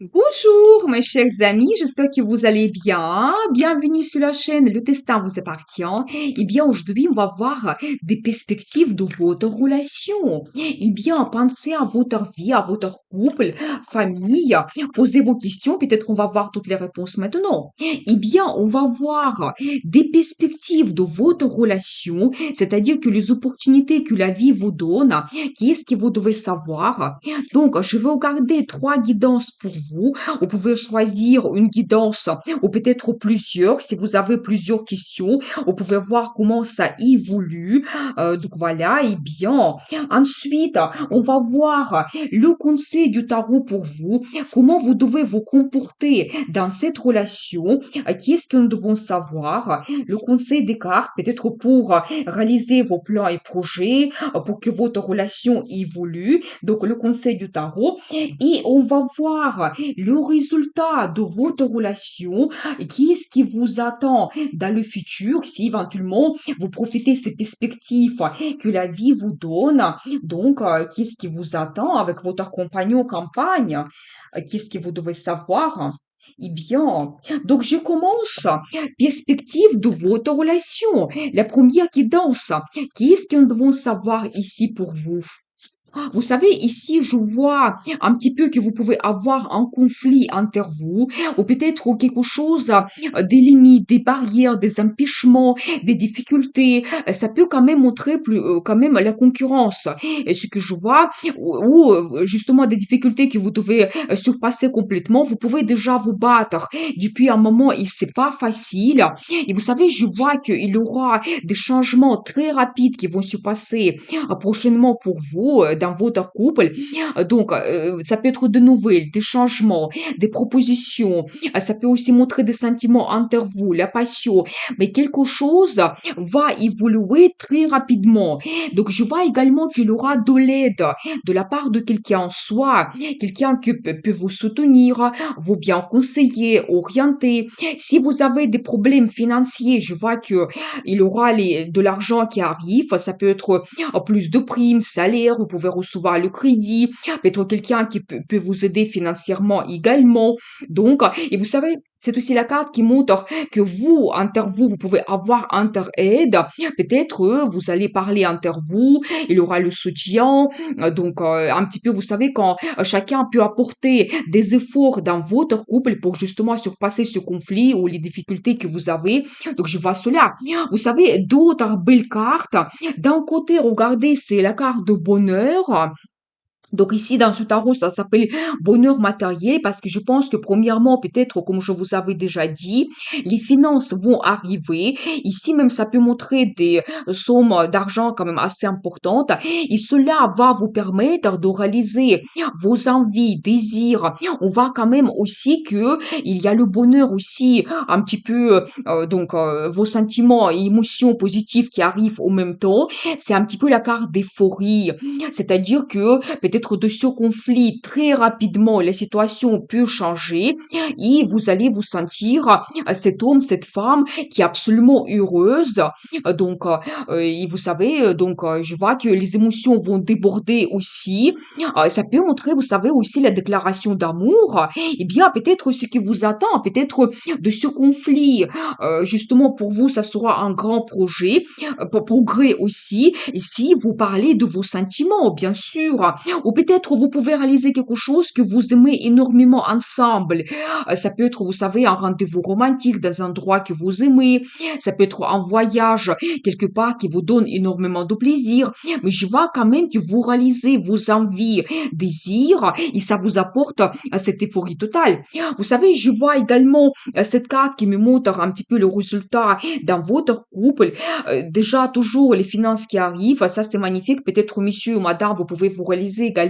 Bonjour mes chers amis, j'espère que vous allez bien. Bienvenue sur la chaîne Le Destin vous appartient. Eh bien, aujourd'hui, on va voir des perspectives de votre relation. Eh bien, pensez à votre vie, à votre couple, famille. Posez vos questions, peut-être on va voir toutes les réponses maintenant. Eh bien, on va voir des perspectives de votre relation, c'est-à-dire que les opportunités que la vie vous donne, qu'est-ce que vous devez savoir. Donc, je vais regarder trois guidances pour vous. Vous pouvez choisir une guidance ou peut-être plusieurs. Si vous avez plusieurs questions, vous pouvez voir comment ça évolue. Donc voilà, et bien. Ensuite, on va voir le conseil du tarot pour vous. Comment vous devez vous comporter dans cette relation. Qu'est-ce que nous devons savoir? Le conseil des cartes, peut-être pour réaliser vos plans et projets, pour que votre relation évolue. Donc, le conseil du tarot. Et on va voir le résultat de votre relation. Qu'est-ce qui vous attend dans le futur si éventuellement vous profitez ces perspectives que la vie vous donne. Donc, qu'est-ce qui vous attend avec votre compagnon campagne? Qu'est-ce que vous devez savoir? Eh bien, donc je commence. Perspective de votre relation. La première guidance. Qu'est-ce que nous devons savoir ici pour vous? Vous savez, ici, je vois un petit peu que vous pouvez avoir un conflit entre vous, ou peut-être quelque chose, des limites, des barrières, des empêchements, des difficultés. Ça peut quand même montrer plus, quand même la concurrence. Et ce que je vois, justement des difficultés que vous devez surpasser complètement, vous pouvez déjà vous battre. Depuis un moment, et c'est pas facile. Et vous savez, je vois qu'il y aura des changements très rapides qui vont se passer prochainement pour vous dans votre couple. Donc, ça peut être de nouvelles, des changements, des propositions. Ça peut aussi montrer des sentiments entre vous, la passion. Mais quelque chose va évoluer très rapidement. Donc, je vois également qu'il y aura de l'aide de la part de quelqu'un, soit quelqu'un qui peut vous soutenir, vous bien conseiller, orienter. Si vous avez des problèmes financiers, je vois que il y aura de l'argent qui arrive. Ça peut être plus de primes, salaire, vous pouvez recevoir le crédit, peut-être quelqu'un qui peut vous aider financièrement également. Donc, et vous savez, c'est aussi la carte qui montre que vous, entre vous, vous pouvez avoir inter-aide. Peut-être vous allez parler entre vous, il y aura le soutien. Donc, un petit peu, vous savez, quand chacun peut apporter des efforts dans votre couple pour justement surpasser ce conflit ou les difficultés que vous avez. Donc, je vois cela. Vous savez, d'autres belles cartes. D'un côté, regardez, c'est la carte de bonheur. Donc ici, dans ce tarot, ça s'appelle bonheur matériel parce que je pense que premièrement, peut-être, comme je vous avais déjà dit, les finances vont arriver. Ici, même, ça peut montrer des sommes d'argent quand même assez importantes. Et cela va vous permettre de réaliser vos envies, désirs. On voit quand même aussi que il y a le bonheur aussi, un petit peu, donc, vos sentiments et émotions positives qui arrivent au même temps. C'est un petit peu la carte d'euphorie. C'est-à-dire que peut-être de ce conflit, très rapidement, la situation peut changer et vous allez vous sentir cet homme, cette femme qui est absolument heureuse. Donc, et vous savez, donc, je vois que les émotions vont déborder aussi. Ça peut montrer, vous savez, aussi la déclaration d'amour. Eh bien, peut-être ce qui vous attend, peut-être de ce conflit, justement, pour vous, ça sera un grand projet, pour progrès aussi. Et si vous parlez de vos sentiments, bien sûr, ou peut-être vous pouvez réaliser quelque chose que vous aimez énormément ensemble. Ça peut être, vous savez, un rendez-vous romantique dans un endroit que vous aimez. Ça peut être un voyage quelque part qui vous donne énormément de plaisir. Mais je vois quand même que vous réalisez vos envies, désirs, et ça vous apporte cette euphorie totale. Vous savez, je vois également cette carte qui me montre un petit peu le résultat dans votre couple. Déjà, toujours les finances qui arrivent, ça c'est magnifique. Peut-être, monsieur ou madame, vous pouvez vous réaliser également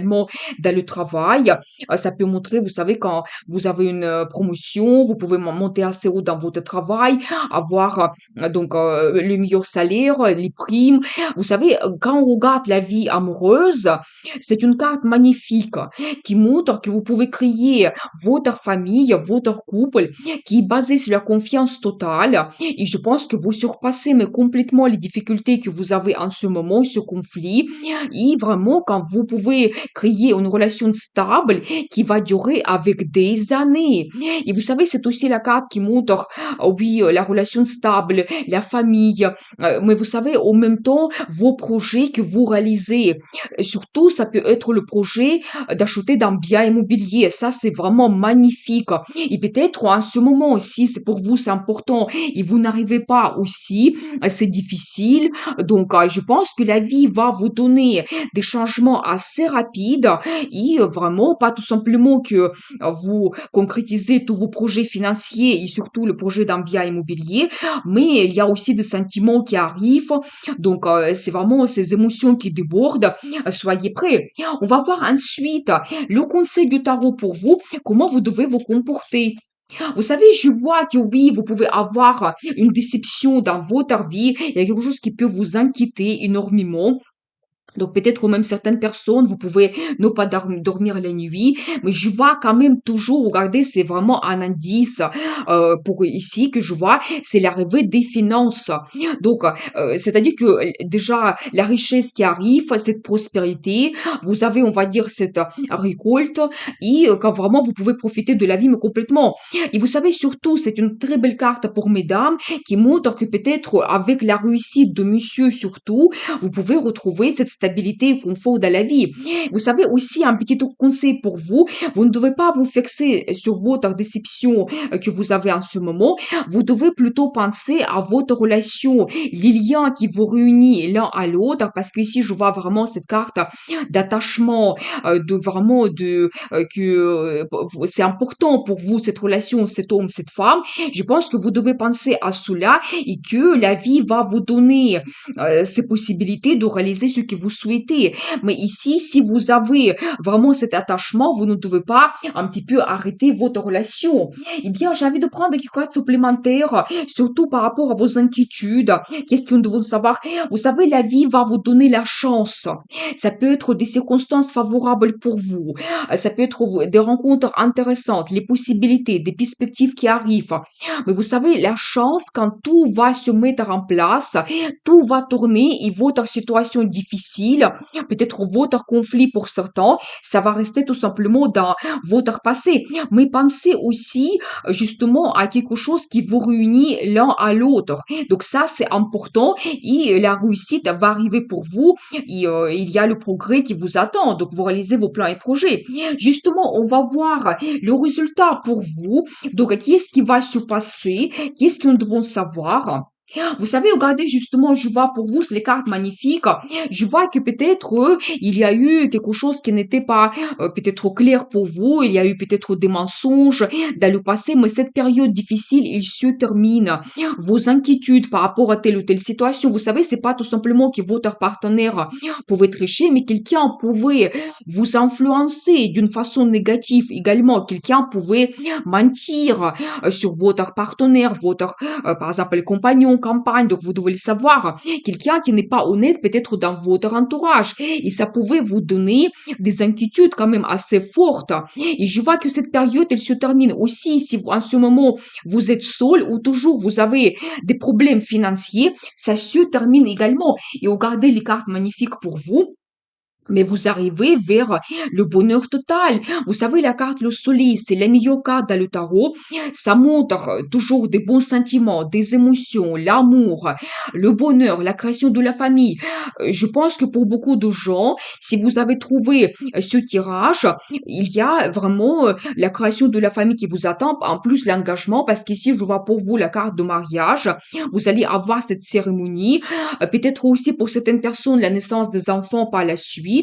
dans le travail. Ça peut montrer, vous savez, quand vous avez une promotion, vous pouvez monter assez haut dans votre travail, avoir donc le meilleur salaire, les primes. Vous savez, quand on regarde la vie amoureuse, c'est une carte magnifique qui montre que vous pouvez créer votre famille, votre couple, qui est basé sur la confiance totale. Et je pense que vous surpassez mais complètement les difficultés que vous avez en ce moment, ce conflit. Et vraiment, quand vous pouvez créer une relation stable qui va durer avec des années. Et vous savez, c'est aussi la carte qui montre, oui, la relation stable, la famille, mais vous savez, en même temps, vos projets que vous réalisez. Surtout, ça peut être le projet d'acheter d'un bien immobilier. Ça, c'est vraiment magnifique. Et peut-être en ce moment aussi, c'est pour vous, c'est important et vous n'arrivez pas aussi, c'est difficile. Donc, je pense que la vie va vous donner des changements assez rapides et vraiment pas tout simplement que vous concrétisez tous vos projets financiers et surtout le projet d'un bien immobilier, mais il y a aussi des sentiments qui arrivent. Donc, c'est vraiment ces émotions qui débordent. Soyez prêts. On va voir ensuite le conseil du tarot pour vous, comment vous devez vous comporter. Vous savez, je vois que oui, vous pouvez avoir une déception dans votre vie. Il y a quelque chose qui peut vous inquiéter énormément. Donc peut-être même certaines personnes, vous pouvez ne pas dormir la nuit, mais je vois quand même toujours, regardez, c'est vraiment un indice pour ici que je vois, c'est l'arrivée des finances. Donc, c'est-à-dire que déjà la richesse qui arrive, cette prospérité, vous avez, on va dire, cette récolte et quand vraiment vous pouvez profiter de la vie mais complètement. Et vous savez surtout, c'est une très belle carte pour mesdames qui montre que peut-être avec la réussite de monsieur surtout, vous pouvez retrouver cette stabilité et confort dans la vie. Vous savez aussi un petit conseil pour vous, vous ne devez pas vous fixer sur votre déception que vous avez en ce moment, vous devez plutôt penser à votre relation, les liens qui vous réunissent l'un à l'autre, parce que ici je vois vraiment cette carte d'attachement, de vraiment que c'est important pour vous cette relation, cet homme, cette femme. Je pense que vous devez penser à cela et que la vie va vous donner ces possibilités de réaliser ce que vous souhaitez. Mais ici, si vous avez vraiment cet attachement, vous ne devez pas un petit peu arrêter votre relation. Eh bien, j'ai envie de prendre quelques cartes supplémentaires, surtout par rapport à vos inquiétudes. Qu'est-ce que nous devons savoir? Vous savez, la vie va vous donner la chance. Ça peut être des circonstances favorables pour vous. Ça peut être des rencontres intéressantes, les possibilités, des perspectives qui arrivent. Mais vous savez, la chance, quand tout va se mettre en place, tout va tourner et votre situation difficile, peut-être votre conflit pour certains, ça va rester tout simplement dans votre passé. Mais pensez aussi justement à quelque chose qui vous réunit l'un à l'autre. Donc ça, c'est important et la réussite va arriver pour vous et il y a le progrès qui vous attend. Donc vous réalisez vos plans et projets. Justement, on va voir le résultat pour vous. Donc, qu'est-ce qui va se passer? Qu'est-ce que nous devons savoir? Vous savez, regardez justement, je vois pour vous, c'est les cartes magnifiques. Je vois que peut-être il y a eu quelque chose qui n'était pas peut-être clair pour vous. Il y a eu peut-être des mensonges dans le passé, mais cette période difficile, il se termine. Vos inquiétudes par rapport à telle ou telle situation, vous savez, c'est pas tout simplement que votre partenaire pouvait tricher, mais quelqu'un pouvait vous influencer d'une façon négative également. Quelqu'un pouvait mentir sur votre partenaire, votre par exemple, compagnon, campagne, donc vous devez le savoir. Quelqu'un qui n'est pas honnête peut-être dans votre entourage. Et ça pouvait vous donner des inquiétudes quand même assez fortes. Et je vois que cette période, elle se termine aussi si vous, en ce moment, vous êtes seul ou toujours vous avez des problèmes financiers, ça se termine également. Et regardez les cartes magnifiques pour vous. Mais vous arrivez vers le bonheur total. Vous savez, la carte le soleil, c'est la meilleure carte dans le tarot. Ça montre toujours des bons sentiments, des émotions, l'amour, le bonheur, la création de la famille. Je pense que pour beaucoup de gens, si vous avez trouvé ce tirage, il y a vraiment la création de la famille qui vous attend, en plus l'engagement, parce qu'ici, je vois pour vous la carte de mariage. Vous allez avoir cette cérémonie. Peut-être aussi pour certaines personnes, la naissance des enfants par la suite.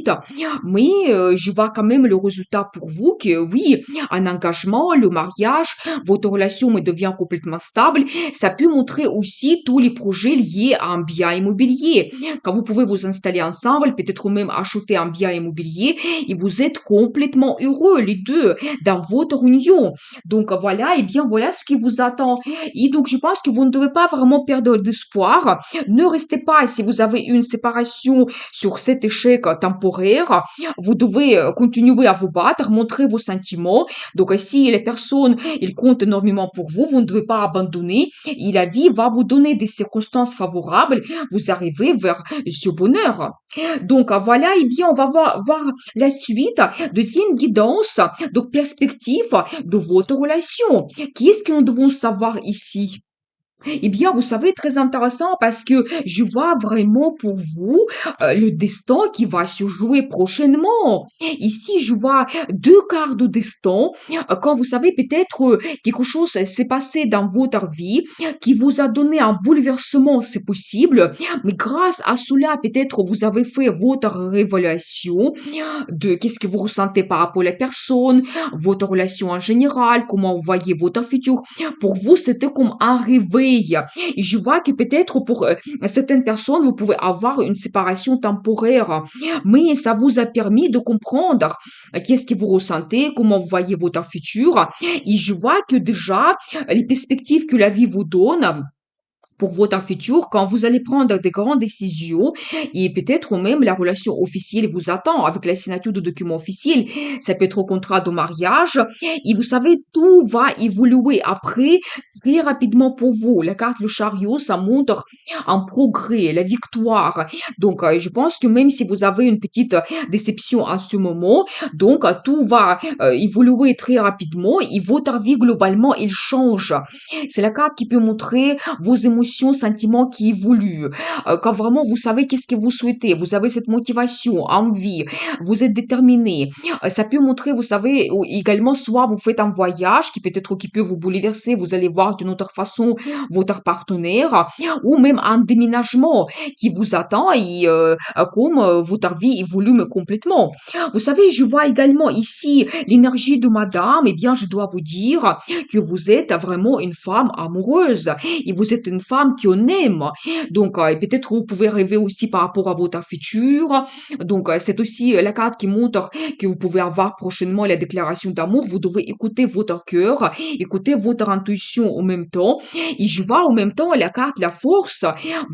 Mais je vois quand même le résultat pour vous que oui, un engagement, le mariage, votre relation devient complètement stable. Ça peut montrer aussi tous les projets liés à un bien immobilier. Quand vous pouvez vous installer ensemble, peut-être même acheter un bien immobilier et vous êtes complètement heureux les deux dans votre union. Donc voilà, et bien voilà ce qui vous attend. Et donc je pense que vous ne devez pas vraiment perdre d'espoir. Ne restez pas si vous avez une séparation sur cet échec temporaire temporaire. Vous devez continuer à vous battre, montrer vos sentiments. Donc, si les personnes, ils comptent énormément pour vous, vous ne devez pas abandonner. Et la vie va vous donner des circonstances favorables. Vous arrivez vers ce bonheur. Donc, voilà, eh bien, on va voir la suite. Deuxième guidance, donc perspective de votre relation. Qu'est-ce que nous devons savoir ici? Eh bien, vous savez, très intéressant parce que je vois vraiment pour vous le destin qui va se jouer prochainement. Ici, je vois deux quarts de destin. Quand vous savez, peut-être quelque chose s'est passé dans votre vie qui vous a donné un bouleversement, c'est possible. Mais grâce à cela, peut-être vous avez fait votre révélation de qu'est-ce que vous ressentez par rapport à la personne, votre relation en général, comment vous voyez votre futur. Pour vous, c'était comme un réveil. Et je vois que peut-être pour certaines personnes, vous pouvez avoir une séparation temporaire, mais ça vous a permis de comprendre qu'est-ce que vous ressentez, comment vous voyez votre futur. Et je vois que déjà, les perspectives que la vie vous donne, pour votre futur, quand vous allez prendre des grandes décisions, et peut-être même la relation officielle vous attend avec la signature de documents officiels. Ça peut être au contrat de mariage. Et vous savez, tout va évoluer après très rapidement pour vous. La carte, le chariot, ça montre un progrès, la victoire. Donc, je pense que même si vous avez une petite déception à ce moment, donc tout va évoluer très rapidement et votre vie globalement, il change. C'est la carte qui peut montrer vos émotions, sentiments qui évoluent. Quand vraiment vous savez qu'est-ce que vous souhaitez, vous avez cette motivation, envie, vous êtes déterminé. Ça peut montrer, vous savez, également, soit vous faites un voyage qui peut-être qui peut vous bouleverser, vous allez voir d'une autre façon votre partenaire, ou même un déménagement qui vous attend et comme votre vie évolue complètement. Vous savez, je vois également ici l'énergie de madame, eh bien, je dois vous dire que vous êtes vraiment une femme amoureuse et vous êtes une femme qui en aime. Donc, et peut-être vous pouvez rêver aussi par rapport à votre futur. Donc, c'est aussi la carte qui montre que vous pouvez avoir prochainement la déclaration d'amour. Vous devez écouter votre cœur, écouter votre intuition en même temps. Et je vois en même temps la carte, la force,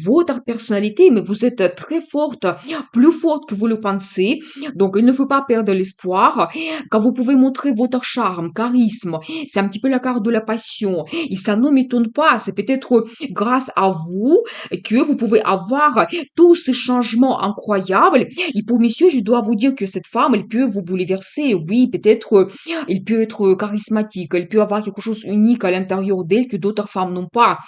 votre personnalité, mais vous êtes très forte, plus forte que vous le pensez. Donc, il ne faut pas perdre l'espoir. Quand vous pouvez montrer votre charme, charisme, c'est un petit peu la carte de la passion. Et ça ne m'étonne pas. C'est peut-être grâce à vous que vous pouvez avoir tous ces changements incroyables. Et pour monsieur, je dois vous dire que cette femme, elle peut vous bouleverser. Oui, peut-être, elle peut être charismatique. Elle peut avoir quelque chose unique à l'intérieur d'elle que d'autres femmes n'ont pas.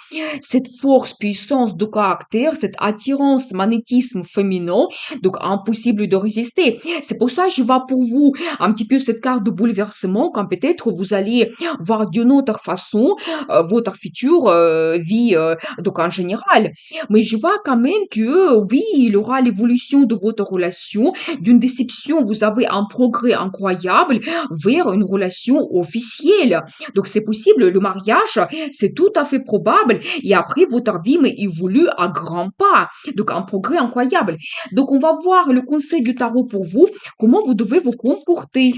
Cette force, puissance de caractère, cette attirance, magnétisme féminin, donc impossible de résister. C'est pour ça que je vois pour vous un petit peu cette carte de bouleversement quand peut-être vous allez voir d'une autre façon votre future vie donc en général. Mais je vois quand même que oui, il y aura l'évolution de votre relation. D'une déception, vous avez un progrès incroyable vers une relation officielle. Donc c'est possible, le mariage, c'est tout à fait probable. Et après, votre vie mais évolue à grands pas. Donc un progrès incroyable. Donc on va voir le conseil du tarot pour vous, comment vous devez vous comporter.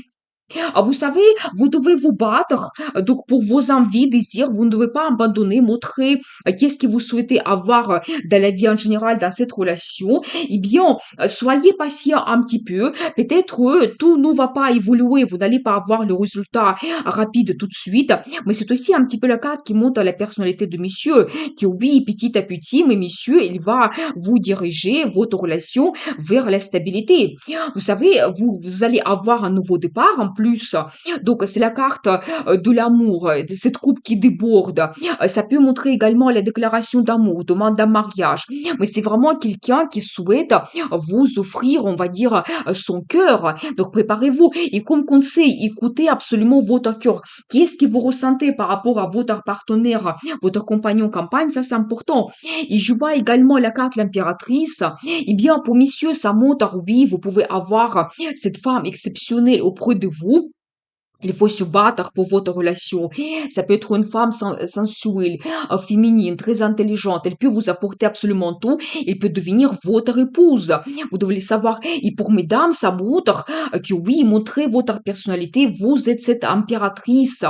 Vous savez, vous devez vous battre donc pour vos envies, désirs. Vous ne devez pas abandonner, montrer qu'est-ce que vous souhaitez avoir dans la vie en général, dans cette relation. Eh bien, soyez patient un petit peu. Peut-être tout ne va pas évoluer. Vous n'allez pas avoir le résultat rapide tout de suite. Mais c'est aussi un petit peu la carte qui montre la personnalité de monsieur. Que oui, petit à petit, mais monsieur, il va vous diriger votre relation vers la stabilité. Vous savez, vous allez avoir un nouveau départ en plus. Donc, c'est la carte de l'amour, de cette coupe qui déborde. Ça peut montrer également la déclaration d'amour, demande d'un mariage. Mais c'est vraiment quelqu'un qui souhaite vous offrir, on va dire, son cœur. Donc, préparez-vous. Et comme conseil, écoutez absolument votre cœur. Qu'est-ce que vous ressentez par rapport à votre partenaire, votre compagnon campagne? Ça, c'est important. Et je vois également la carte l'impératrice. Eh bien, pour messieurs, ça montre, oui, vous pouvez avoir cette femme exceptionnelle auprès de vous. Il faut se battre pour votre relation. Ça peut être une femme sensuelle, féminine, très intelligente. Elle peut vous apporter absolument tout. Elle peut devenir votre épouse. Vous devez le savoir. Et pour mesdames, ça montre que oui, montrez votre personnalité. Vous êtes cette impératrice.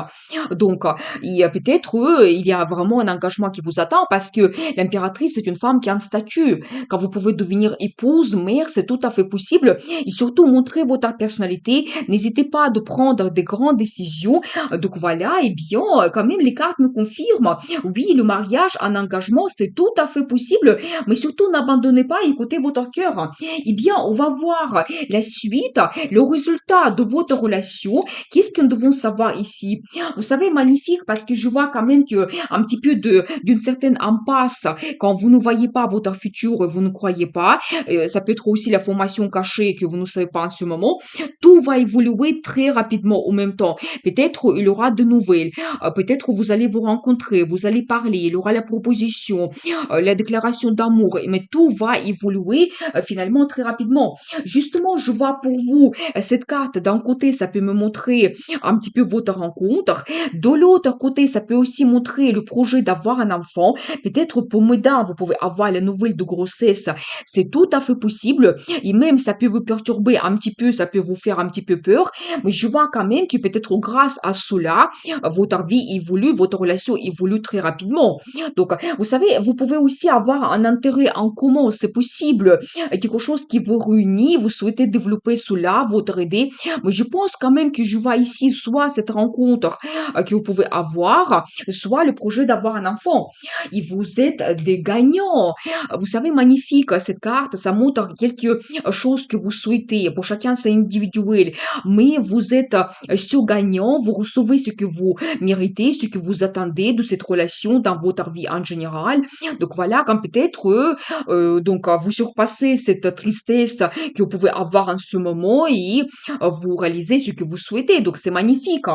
Donc, peut-être, il y a vraiment un engagement qui vous attend parce que l'impératrice, c'est une femme qui a un statut. Quand vous pouvez devenir épouse, mère, c'est tout à fait possible. Et surtout, montrez votre personnalité. N'hésitez pas de prendre des grandes décisions. Donc voilà, eh bien, quand même, les cartes me confirment. Oui, le mariage, un engagement, c'est tout à fait possible. Mais surtout, n'abandonnez pas, écoutez votre cœur. Eh bien, on va voir la suite, le résultat de votre relation. Qu'est-ce que nous devons savoir ici? Vous savez, magnifique, parce que je vois quand même que un petit peu d'une certaine impasse quand vous ne voyez pas votre futur, vous ne croyez pas. Ça peut être aussi la formation cachée que vous ne savez pas en ce moment. Tout va évoluer très rapidement au même temps. Peut-être il y aura de nouvelles. Peut-être vous allez vous rencontrer, vous allez parler, il y aura la proposition, la déclaration d'amour. Mais tout va évoluer finalement très rapidement. Justement, je vois pour vous cette carte. D'un côté, ça peut me montrer un petit peu votre rencontre. De l'autre côté, ça peut aussi montrer le projet d'avoir un enfant. Peut-être pour mesdames, vous pouvez avoir la nouvelle de grossesse. C'est tout à fait possible. Et même, ça peut vous perturber un petit peu, ça peut vous faire un petit peu peur. Mais je vois quand même que peut-être grâce à cela, votre vie évolue, votre relation évolue très rapidement. Donc, vous savez, vous pouvez aussi avoir un intérêt en commun, c'est possible. Quelque chose qui vous réunit, vous souhaitez développer cela, votre idée. Mais je pense quand même que je vois ici soit cette rencontre que vous pouvez avoir, soit le projet d'avoir un enfant. Et vous êtes des gagnants. Vous savez, magnifique, cette carte, ça montre quelque chose que vous souhaitez. Pour chacun, c'est individuel. Mais vous êtes sur gagnant, vous recevez ce que vous méritez, ce que vous attendez de cette relation dans votre vie en général. Donc voilà, quand peut-être, vous surpassez cette tristesse que vous pouvez avoir en ce moment et vous réalisez ce que vous souhaitez. Donc c'est magnifique.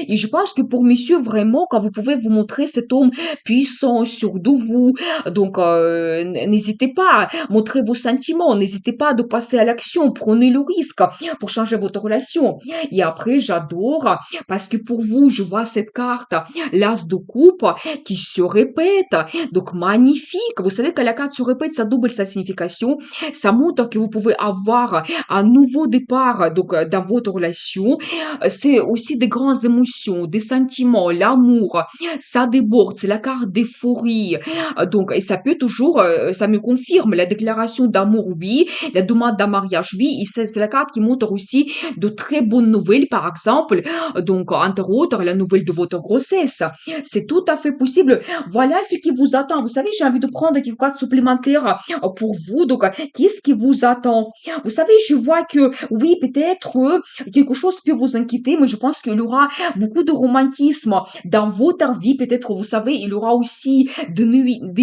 Et je pense que pour monsieur, vraiment, quand vous pouvez vous montrer cet homme puissant sur de vous, donc n'hésitez pas à montrer vos sentiments, n'hésitez pas de passer à l'action, prenez le risque pour changer votre relation. Et après, j'adore parce que pour vous, je vois cette carte, l'as de coupe qui se répète. Donc magnifique. Vous savez que la carte se répète, ça double sa signification. Ça montre que vous pouvez avoir un nouveau départ donc dans votre relation. C'est aussi des grandes émotions, des sentiments, l'amour. Ça déborde, c'est la carte d'euphorie. Donc, et ça peut toujours, ça me confirme la déclaration d'amour, oui, la demande d'un mariage, oui, et c'est la carte qui montre aussi de très bonnes nouvelles, par exemple, donc, entre autres, la nouvelle de votre grossesse. C'est tout à fait possible. Voilà ce qui vous attend. Vous savez, j'ai envie de prendre quelque chose supplémentaire pour vous. Donc, qu'est-ce qui vous attend? Vous savez, je vois que, oui, peut-être, quelque chose peut vous inquiéter, mais je pense qu'il y aura beaucoup de romantisme dans votre vie. Peut-être, vous savez, il y aura aussi des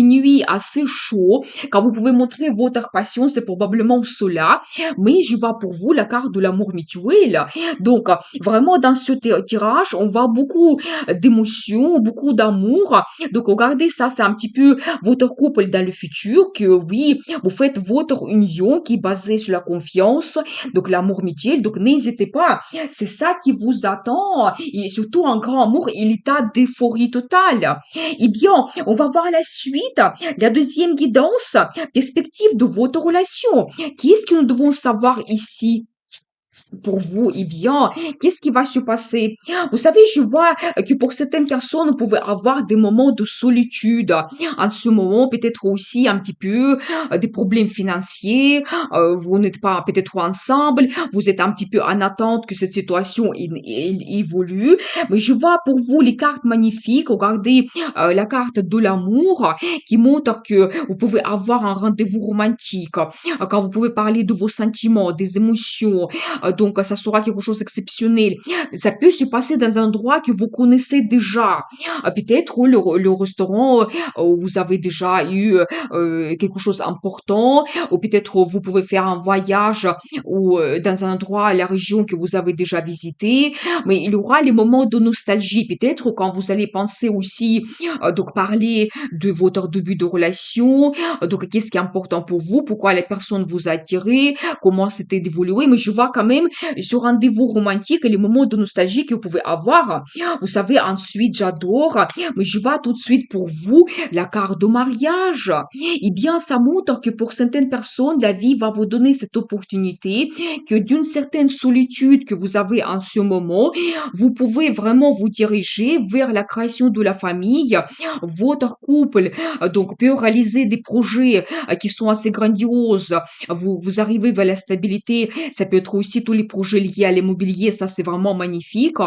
nuits assez chaudes. Quand vous pouvez montrer votre passion, c'est probablement cela. Mais je vois pour vous la carte de l'amour mutuel. Donc, vraiment, dans ce tirage, on voit beaucoup d'émotions, beaucoup d'amour. Donc, regardez ça, c'est un petit peu votre couple dans le futur, que oui, vous faites votre union qui est basée sur la confiance, donc l'amour mutuel. Donc, n'hésitez pas. C'est ça qui vous attend. Et surtout, un grand amour, il est à d'euphorie totale. Eh bien, on va voir la suite. La deuxième guidance, perspective de votre relation. Qu'est-ce que nous devons savoir ici? Pour vous, eh bien, qu'est-ce qui va se passer? Vous savez, je vois que pour certaines personnes, vous pouvez avoir des moments de solitude. En ce moment, peut-être aussi un petit peu des problèmes financiers. Vous n'êtes pas peut-être ensemble. Vous êtes un petit peu en attente que cette situation évolue. Mais je vois pour vous les cartes magnifiques. Regardez la carte de l'amour qui montre que vous pouvez avoir un rendez-vous romantique. Quand vous pouvez parler de vos sentiments, des émotions, donc ça sera quelque chose d'exceptionnel. Ça peut se passer dans un endroit que vous connaissez déjà. Peut-être le restaurant où vous avez déjà eu quelque chose d'important, ou peut-être vous pouvez faire un voyage ou dans un endroit, la région que vous avez déjà visité. Mais il y aura les moments de nostalgie. Peut-être quand vous allez penser aussi, donc parler de votre début de relation, donc qu'est-ce qui est important pour vous, pourquoi les personnes vous attirent, comment c'était d'évoluer. Mais je vois quand même sur rendez-vous romantique et les moments de nostalgie que vous pouvez avoir. Vous savez, ensuite, j'adore, mais je vois tout de suite pour vous la carte de mariage. Eh bien, ça montre que pour certaines personnes, la vie va vous donner cette opportunité, que d'une certaine solitude que vous avez en ce moment, vous pouvez vraiment vous diriger vers la création de la famille. Votre couple, donc, peut réaliser des projets qui sont assez grandioses. Vous arrivez vers la stabilité. Ça peut être aussi tous les projets liés à l'immobilier. Ça, c'est vraiment magnifique.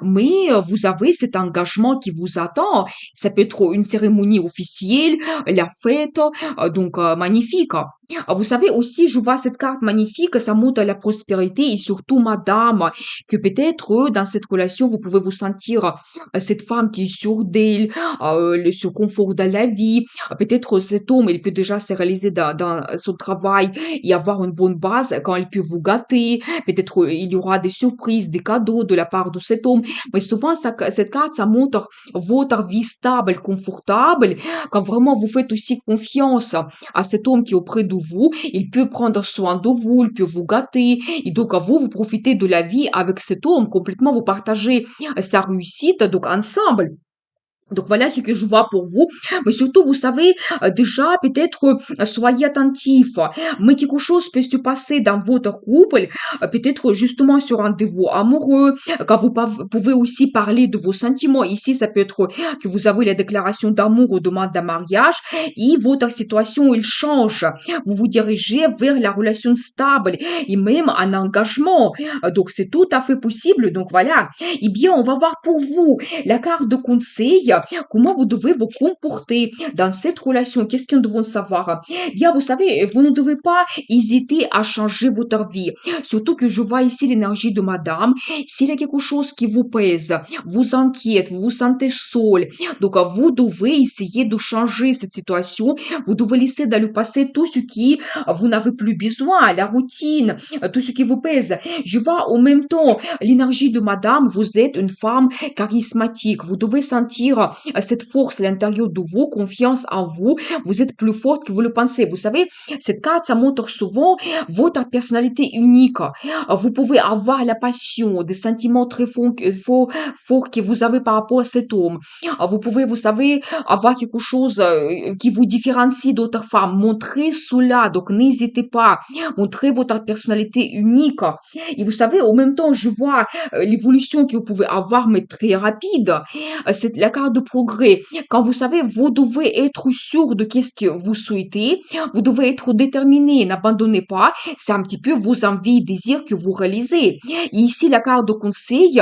Mais vous avez cet engagement qui vous attend. Ça peut être une cérémonie officielle, la fête, donc magnifique. Vous savez aussi, je vois cette carte magnifique, ça montre la prospérité et surtout, madame, que peut-être dans cette relation, vous pouvez vous sentir cette femme qui est sûre d'elle, ce confort dans la vie. Peut-être cet homme, il peut déjà se réaliser dans son travail et avoir une bonne base quand il peut vous gâter. Peut-être il y aura des surprises, des cadeaux de la part de cet homme. Mais souvent, cette carte, ça montre votre vie stable, confortable. Quand vraiment vous faites aussi confiance à cet homme qui est auprès de vous, il peut prendre soin de vous, il peut vous gâter. Et donc, à vous, vous profitez de la vie avec cet homme complètement, vous partagez sa réussite, donc ensemble. Donc voilà ce que je vois pour vous. Mais surtout, vous savez, déjà, peut-être, soyez attentifs. Mais quelque chose peut se passer dans votre couple, peut-être justement sur un rendez-vous amoureux, quand vous pouvez aussi parler de vos sentiments. Ici, ça peut être que vous avez la déclaration d'amour ou demande d'un mariage et votre situation, il change. Vous vous dirigez vers la relation stable et même un engagement. Donc, c'est tout à fait possible. Donc voilà. Eh bien, on va voir pour vous la carte de conseil, comment vous devez vous comporter dans cette relation. Qu'est-ce que nous devons savoir? Bien, vous savez, vous ne devez pas hésiter à changer votre vie. Surtout que je vois ici l'énergie de madame. S'il y a quelque chose qui vous pèse, vous inquiète, vous vous sentez seul, donc vous devez essayer de changer cette situation. Vous devez laisser dans le passé tout ce qui vous n'avez plus besoin, la routine, tout ce qui vous pèse. Je vois en même temps l'énergie de madame. Vous êtes une femme charismatique. Vous devez sentir cette force à l'intérieur de vous, confiance en vous. Vous êtes plus forte que vous le pensez. Vous savez, cette carte, ça montre souvent votre personnalité unique. Vous pouvez avoir la passion, des sentiments très forts que vous avez par rapport à cet homme. Vous pouvez, vous savez, avoir quelque chose qui vous différencie d'autres femmes. Montrez cela, donc n'hésitez pas. Montrez votre personnalité unique. Et vous savez, en même temps, je vois l'évolution que vous pouvez avoir, mais très rapide. C'est la carte de progrès. Quand vous savez, vous devez être sûr de qu'est-ce que vous souhaitez. Vous devez être déterminé. N'abandonnez pas. C'est un petit peu vos envies, désirs que vous réalisez. Et ici, la carte de conseil.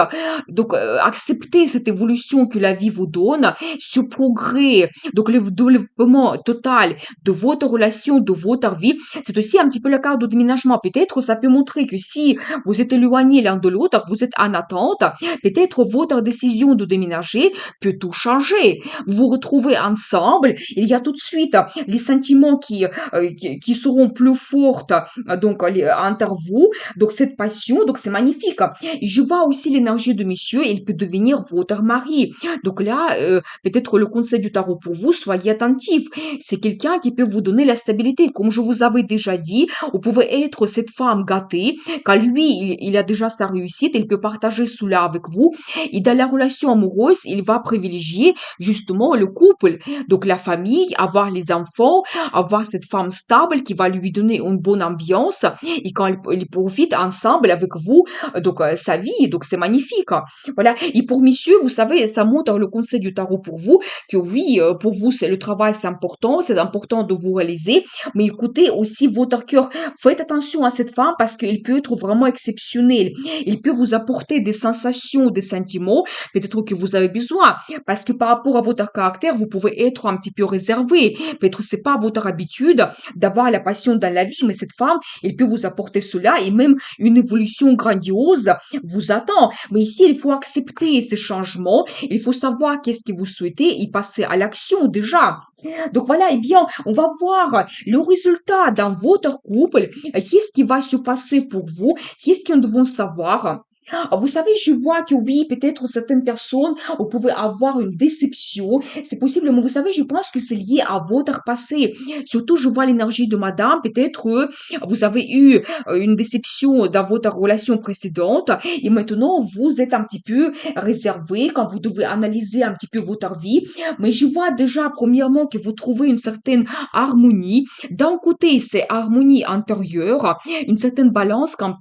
Donc, acceptez cette évolution que la vie vous donne. Ce progrès. Donc, le développement total de votre relation, de votre vie. C'est aussi un petit peu la carte de déménagement. Peut-être, ça peut montrer que si vous êtes éloignés l'un de l'autre, vous êtes en attente, peut-être votre décision de déménager peut tout changer. Vous vous retrouvez ensemble, il y a tout de suite les sentiments qui seront plus forts donc entre vous, donc cette passion, donc c'est magnifique. Et je vois aussi l'énergie de monsieur, il peut devenir votre mari. Donc là, peut-être le conseil du tarot pour vous, soyez attentifs. C'est quelqu'un qui peut vous donner la stabilité. Comme je vous avais déjà dit, vous pouvez être cette femme gâtée, quand lui, il a déjà sa réussite, il peut partager cela avec vous. Et dans la relation amoureuse, il va privilégier justement le couple. Donc la famille, avoir les enfants, avoir cette femme stable qui va lui donner une bonne ambiance. Et quand ils profitent ensemble avec vous, donc sa vie, donc c'est magnifique. Voilà. Et pour messieurs, vous savez, ça montre le conseil du tarot pour vous, que oui, pour vous, c'est le travail, c'est important de vous réaliser. Mais écoutez aussi votre cœur. Faites attention à cette femme parce qu'il peut être vraiment exceptionnel. Il peut vous apporter des sensations, des sentiments, peut-être que vous avez besoin. Parce que par rapport à votre caractère, vous pouvez être un petit peu réservé. Peut-être c'est pas votre habitude d'avoir la passion dans la vie, mais cette femme, elle peut vous apporter cela et même une évolution grandiose vous attend. Mais ici, il faut accepter ces changements. Il faut savoir qu'est-ce que vous souhaitez et passer à l'action déjà. Donc voilà, eh bien, on va voir le résultat dans votre couple. Qu'est-ce qui va se passer pour vous? Qu'est-ce que nous devons savoir? Vous savez, je vois que oui, peut-être certaines personnes, vous pouvez avoir une déception. C'est possible, mais vous savez, je pense que c'est lié à votre passé. Surtout, je vois l'énergie de madame. Peut-être vous avez eu une déception dans votre relation précédente et maintenant vous êtes un petit peu réservé quand vous devez analyser un petit peu votre vie. Mais je vois déjà, premièrement, que vous trouvez une certaine harmonie. D'un côté, c'est harmonie intérieure, une certaine balance quand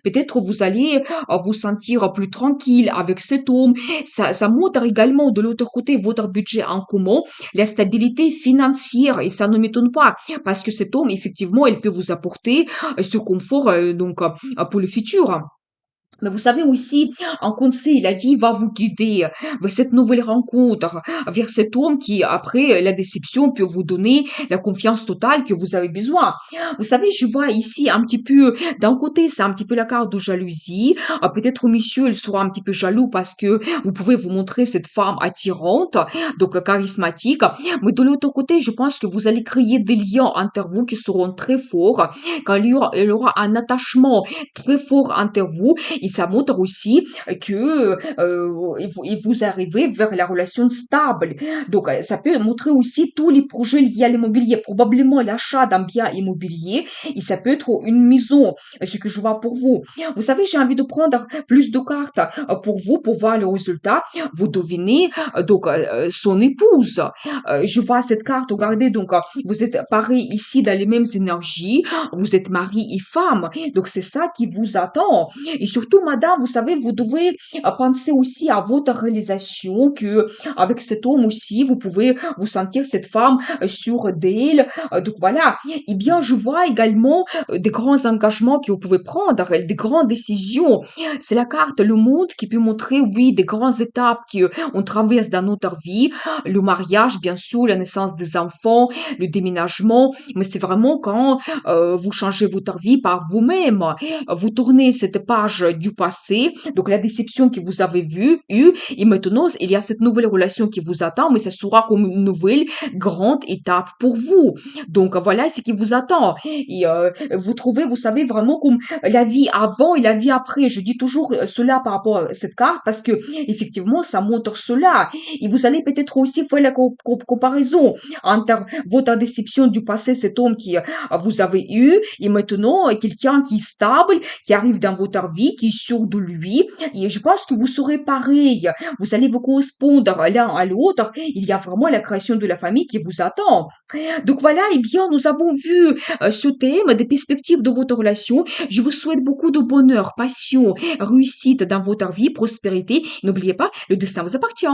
peut-être vous allez vous sentir plus tranquille avec cet homme. Ça montre également de l'autre côté votre budget en commun, la stabilité financière et ça ne m'étonne pas parce que cet homme, effectivement, il peut vous apporter ce confort pour le futur. Mais vous savez aussi, en conseil, la vie va vous guider vers cette nouvelle rencontre, vers cet homme qui, après la déception, peut vous donner la confiance totale que vous avez besoin. Vous savez, je vois ici un petit peu, d'un côté, c'est un petit peu la carte de jalousie. Peut-être monsieur, il sera un petit peu jaloux parce que vous pouvez vous montrer cette femme attirante, donc charismatique. Mais de l'autre côté, je pense que vous allez créer des liens entre vous qui seront très forts, quand il y aura un attachement très fort entre vous et ça montre aussi que vous arrivez vers la relation stable. Donc, ça peut montrer aussi tous les projets liés à l'immobilier, probablement l'achat d'un bien immobilier et ça peut être une maison, ce que je vois pour vous. Vous savez, j'ai envie de prendre plus de cartes pour vous, pour voir le résultat. Vous devinez, son épouse. Je vois cette carte, regardez, vous êtes pareil ici dans les mêmes énergies, vous êtes mari et femme, donc c'est ça qui vous attend. Et surtout, madame, vous savez, vous devez penser aussi à votre réalisation que avec cet homme aussi, vous pouvez vous sentir cette femme sûre d'elle. Donc voilà. Eh bien, je vois également des grands engagements que vous pouvez prendre, des grandes décisions. C'est la carte Le Monde qui peut montrer, oui, des grandes étapes qu'on traverse dans notre vie. Le mariage, bien sûr, la naissance des enfants, le déménagement. Mais c'est vraiment quand vous changez votre vie par vous-même. Vous tournez cette page du passé, donc la déception que vous avez eue, et maintenant, il y a cette nouvelle relation qui vous attend, mais ça sera comme une nouvelle grande étape pour vous. Donc voilà ce qui vous attend. Et vous trouvez, vous savez vraiment comme la vie avant et la vie après. Je dis toujours cela par rapport à cette carte parce que effectivement, ça montre cela. Et vous allez peut-être aussi faire la comparaison entre votre déception du passé, cet homme qui vous avez eu, et maintenant quelqu'un qui est stable, qui arrive dans votre vie, qui est sûr de lui. Et je pense que vous serez pareil. Vous allez vous correspondre l'un à l'autre. Il y a vraiment la création de la famille qui vous attend. Donc voilà, eh bien, nous avons vu ce thème des perspectives de votre relation. Je vous souhaite beaucoup de bonheur, passion, réussite dans votre vie, prospérité. N'oubliez pas, le destin vous appartient.